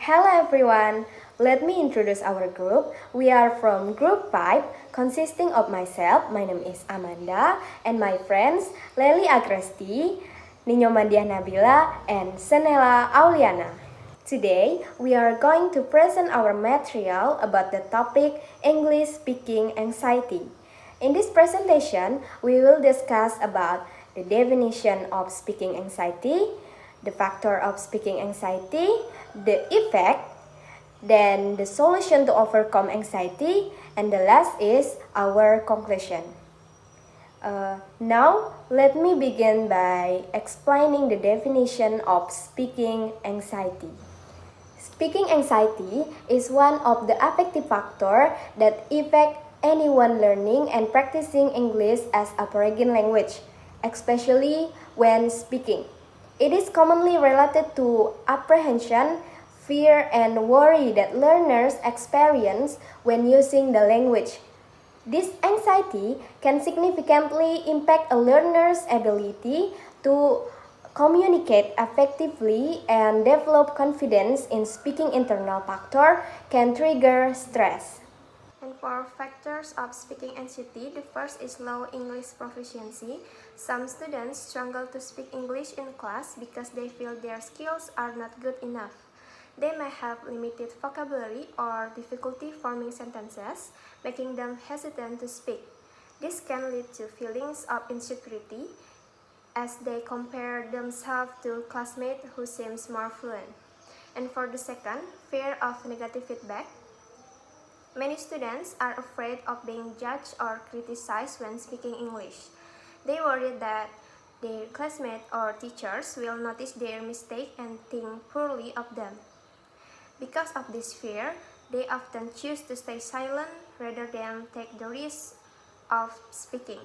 Hello everyone, let me introduce our group. We are from group 5, consisting of myself, my name is Amanda, and my friends Lely Agresti, Ninyo Mandiah Nabila, and Senela Auliana. Today, we are going to present our material about the topic English speaking anxiety. In this presentation, we will discuss about the definition of speaking anxiety, the factor of speaking anxiety, the effect, then the solution to overcome anxiety, and the last is our conclusion. Now, let me begin by explaining the definition of speaking anxiety. Speaking anxiety is one of the affective factors that affect anyone learning and practicing English as a foreign language, especially when speaking. It is commonly related to apprehension, fear, and worry that learners experience when using the language. This anxiety can significantly impact a learner's ability to communicate effectively and develop confidence in speaking. Internal factor can trigger stress. And for factors of speaking anxiety, the first is low English proficiency. Some students struggle to speak English in class because they feel their skills are not good enough. They may have limited vocabulary or difficulty forming sentences, making them hesitant to speak. This can lead to feelings of insecurity as they compare themselves to classmates who seem more fluent. And for the second, fear of negative feedback. Many students are afraid of being judged or criticized when speaking English. They worry that their classmates or teachers will notice their mistake and think poorly of them. Because of this fear, they often choose to stay silent rather than take the risk of speaking.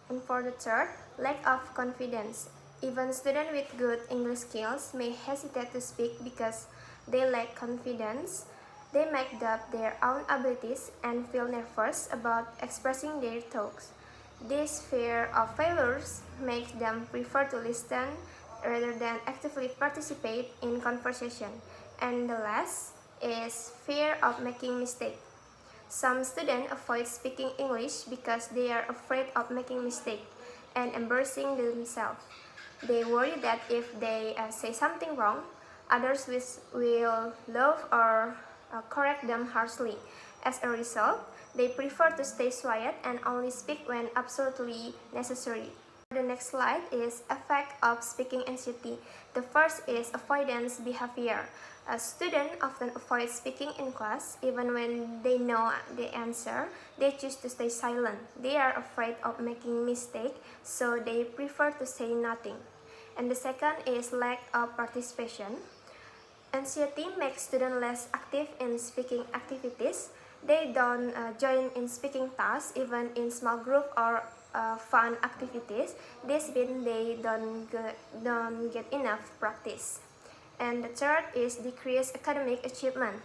And for the third, lack of confidence. Even students with good English skills may hesitate to speak because they lack confidence. They might doubt their own abilities and feel nervous about expressing their thoughts. This fear of failures makes them prefer to listen rather than actively participate in conversation. And the last is fear of making mistakes. Some students avoid speaking English because they are afraid of making mistakes and embarrassing themselves. They worry that if they say something wrong, others will laugh or correct them harshly. As a result, they prefer to stay quiet and only speak when absolutely necessary. The next slide is effect of speaking anxiety. The first is avoidance behavior. A student often avoids speaking in class even when they know the answer. They choose to stay silent. They are afraid of making mistake, so they prefer to say nothing. And the second is lack of participation. Anxiety makes students less active in speaking activities. They don't join in speaking tasks, even in small group or fun activities. This means they don't get enough practice. And the third is decreased academic achievement.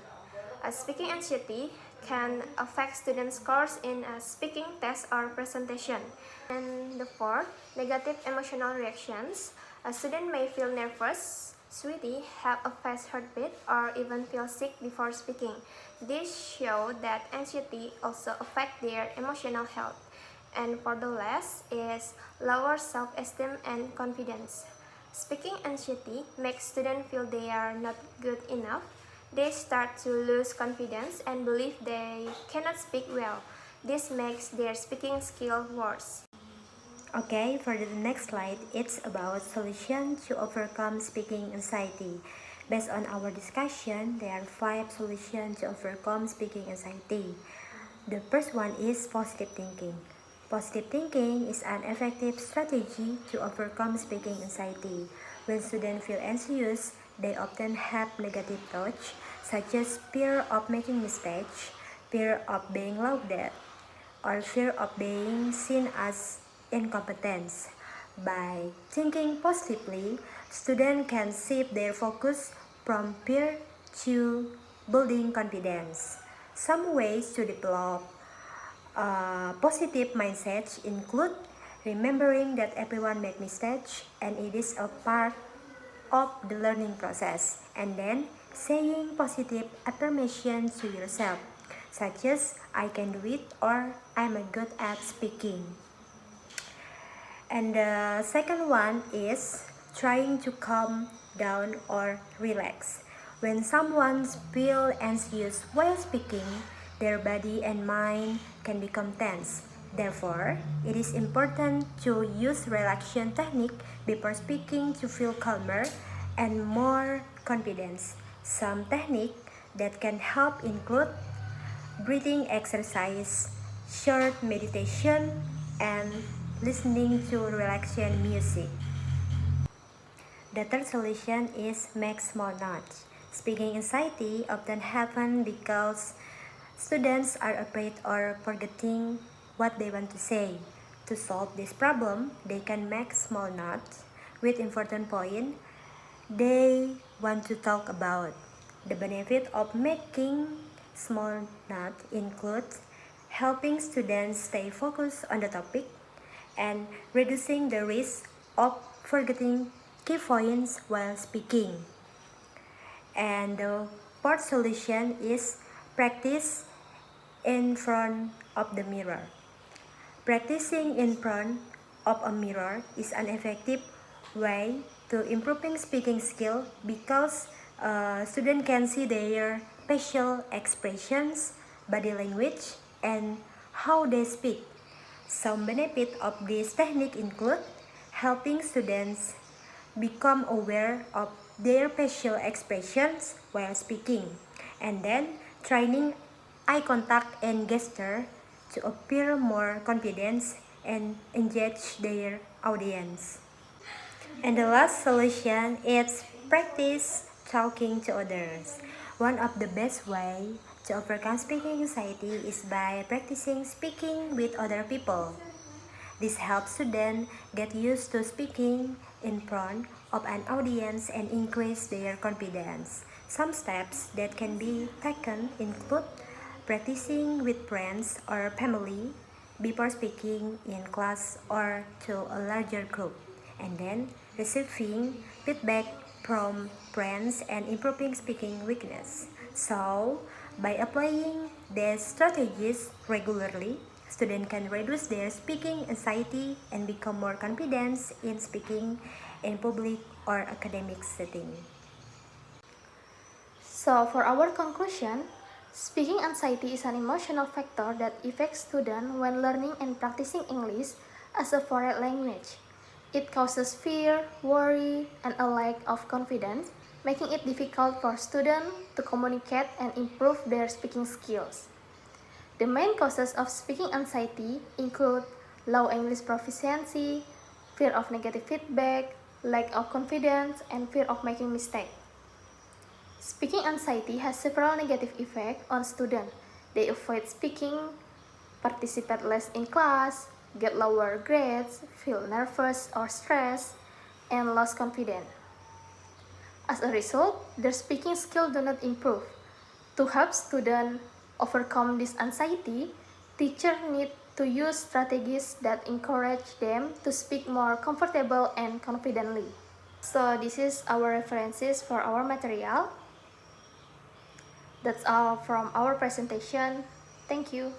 Speaking anxiety can affect students' scores in speaking tests or presentation. And the fourth, negative emotional reactions. A student may feel nervous, sweaty, have a fast heartbeat, or even feel sick before speaking. This shows that anxiety also affects their emotional health. And for the last is lower self-esteem and confidence. Speaking anxiety makes students feel they are not good enough. They start to lose confidence and believe they cannot speak well. This makes their speaking skill worse. Okay, for the next slide, it's about solution to overcome speaking anxiety. Based on our discussion, there are 5 solutions to overcome speaking anxiety. The first one is positive thinking. Positive thinking is an effective strategy to overcome speaking anxiety. When students feel anxious, they often have negative thoughts such as fear of making mistakes, fear of being laughed at, or fear of being seen as incompetence. By thinking positively, students can shift their focus from fear to building confidence. Some ways to develop a positive mindset include remembering that everyone makes mistakes and it is a part of the learning process, and then saying positive affirmation to yourself, such as I can do it or I'm good at speaking. And the second one is trying to calm down or relax. When someone feels anxious while speaking, their body and mind can become tense. Therefore, it is important to use relaxation technique before speaking to feel calmer and more confidence. Some technique that can help include breathing exercise, short meditation, and listening to relaxation music. The third solution is make small notes. Speaking anxiety often happens because students are afraid or forgetting what they want to say. To solve this problem, they can make small notes with important points they want to talk about. The benefit of making small notes includes helping students stay focused on the topic and reducing the risk of forgetting key points while speaking. And the fourth solution is practice in front of the mirror. Practicing in front of a mirror is an effective way to improving speaking skill because students can see their facial expressions, body language, and how they speak. Some benefits of this technique include helping students become aware of their facial expressions while speaking, and then training eye contact and gesture to appear more confident and engage their audience. And the last solution is practice talking to others. One of the best way to overcome speaking anxiety is by practicing speaking with other people. This helps students get used to speaking in front of an audience and increase their confidence. Some steps that can be taken include practicing with friends or family before speaking in class or to a larger group, and then receiving feedback from friends and improving speaking weakness. So, by applying these strategies regularly, students can reduce their speaking anxiety and become more confident in speaking in public or academic setting. So, for our conclusion, speaking anxiety is an emotional factor that affects students when learning and practicing English as a foreign language. It causes fear, worry, and a lack of confidence, making it difficult for students to communicate and improve their speaking skills. The main causes of speaking anxiety include low English proficiency, fear of negative feedback, lack of confidence, and fear of making mistakes. Speaking anxiety has several negative effects on students. They avoid speaking, participate less in class, get lower grades, feel nervous or stressed, and lose confidence. As a result, their speaking skills do not improve. To help students overcome this anxiety, teachers need to use strategies that encourage them to speak more comfortable and confidently. So this is our references for our material. That's all from our presentation. Thank you.